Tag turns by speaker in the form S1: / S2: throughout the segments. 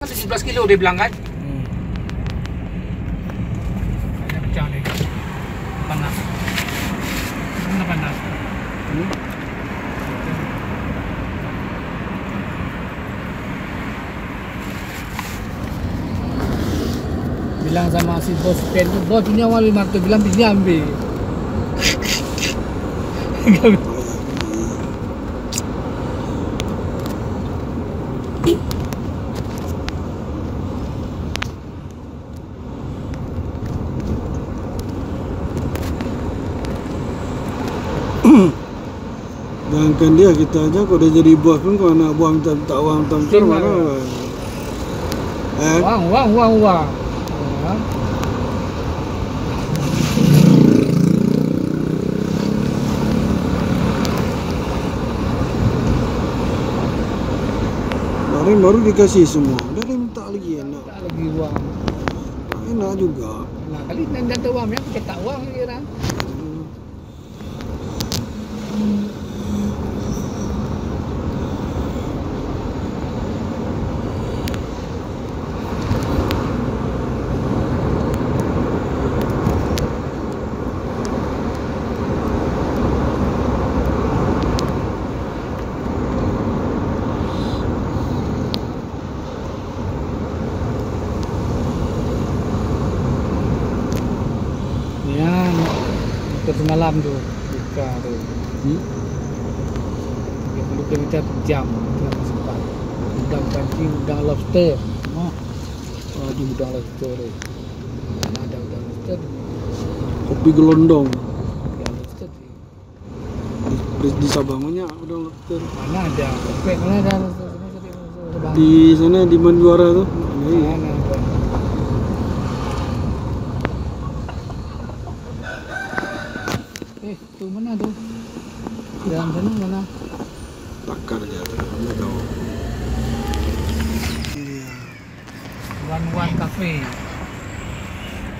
S1: 17 kilo dia bilang kan. Ada pecah ni. Panas. Mana panas? Bilang sama si bos pen tu, bos punya awal 500, bilang dia ambil.
S2: Jangankan dia, kita aja kalau dia jadi bos pun kalau nak buang tak uang tak mana.
S1: Wang.
S2: Baru dikasih semua. Dah dia minta lagi enak.
S1: Tak lagi wang.
S2: Enak juga.
S1: Nah, kali nak datang wang ya, kita tak wang lagi orang. Semalam tu buka tu. Dia perlu kita jam kita sempat. Udang pancing, udang lobster. Di udang lobster tu. Mana ada udang lobster?
S2: Kopi gelondong.
S1: Udang lobster
S2: Di Sabang banyak udang lobster.
S1: Mana ada? Kopi mana ada lobster?
S2: Di sana di Manjuara tu.
S1: Mana ada? Tu mana tu? Dalam sana mana?
S2: Takar dia tu, mana tahu.
S1: One Cafe.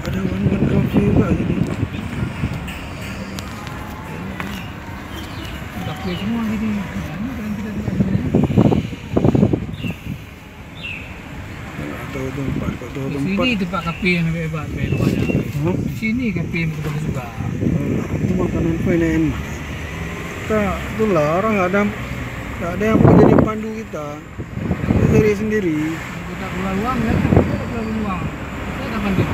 S2: Ada One Cafe juga sini.
S1: Cafe semua sini. Mana kan kita lihat ni?
S2: Tahu tempat, tahu tempat.
S1: Sini tempat kafe yang hebat, banyak. Di sini kafe yang betul juga.
S2: Makanan fine enak. Tak, itulah orang tak ada yang boleh jadi pandu kita. Kita cari sendiri.
S1: Kita keluar uang ya, kita keluar uang. Saya tak pandu.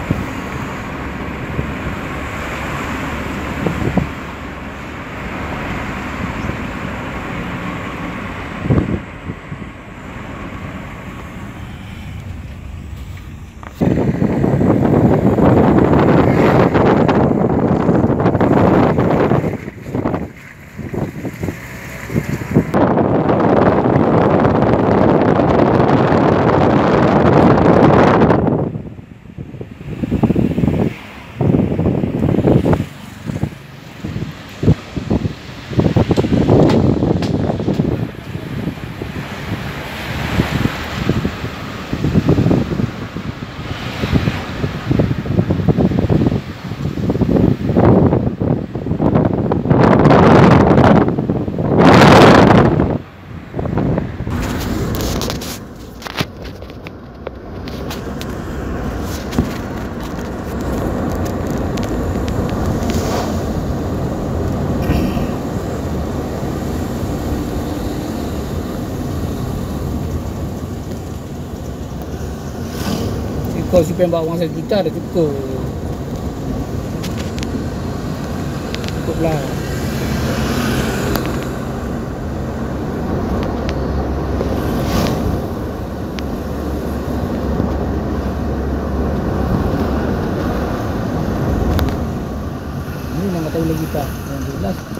S1: Kau si pengen bawa uang 1 juta dah cukup. Cukuplah. Ini nama tahu lagi tak? Yang 12.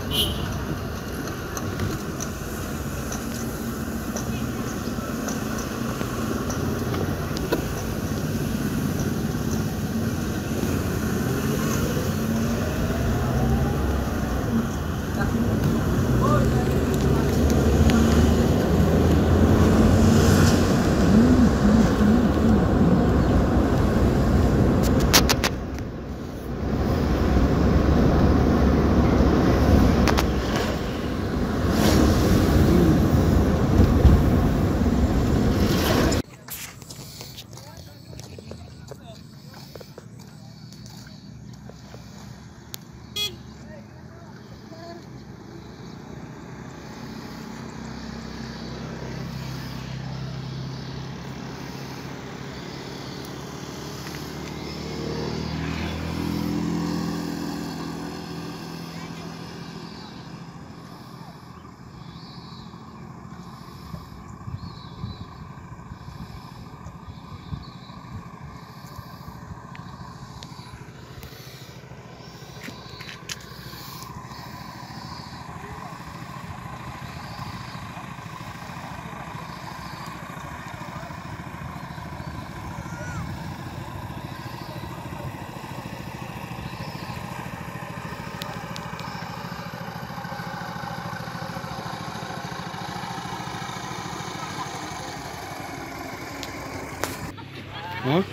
S2: Hah?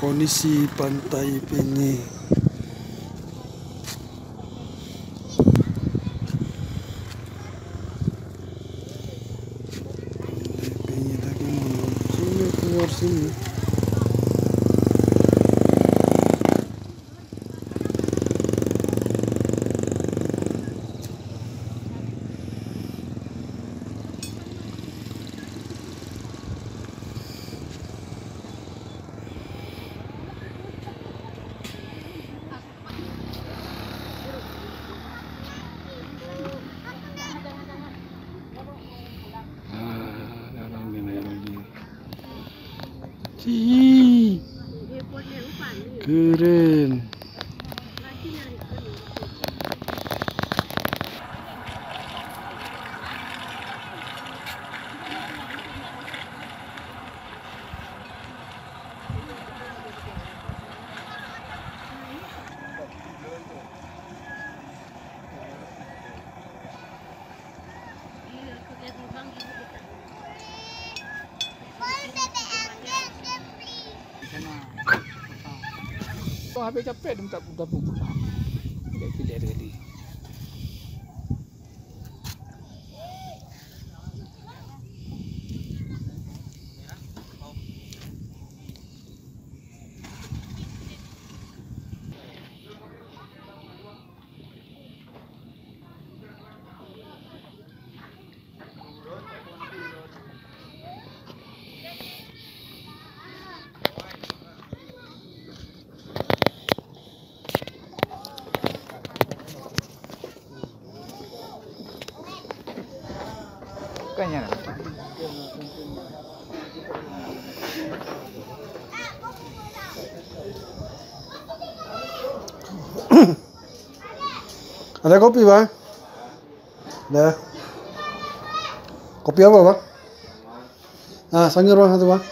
S2: Kondisi pantai Penye. Pantai Penye tadi mau sini keluar sini. Cih, keren.
S1: Kau habis capek dia minta pulang. Dia pilih tadi. Bukannya
S2: Ada kopi, Bang? Ada. Kopi apa, Bang? Ah, sayur Bang satu, Bang.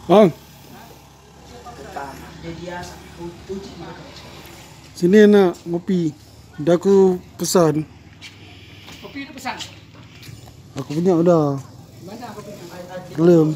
S2: Bang, sini nak ngopi. Dah aku pesan.
S1: kopi itu pesan.
S2: Aku punya udah.
S1: Mana kopi?
S2: Belum.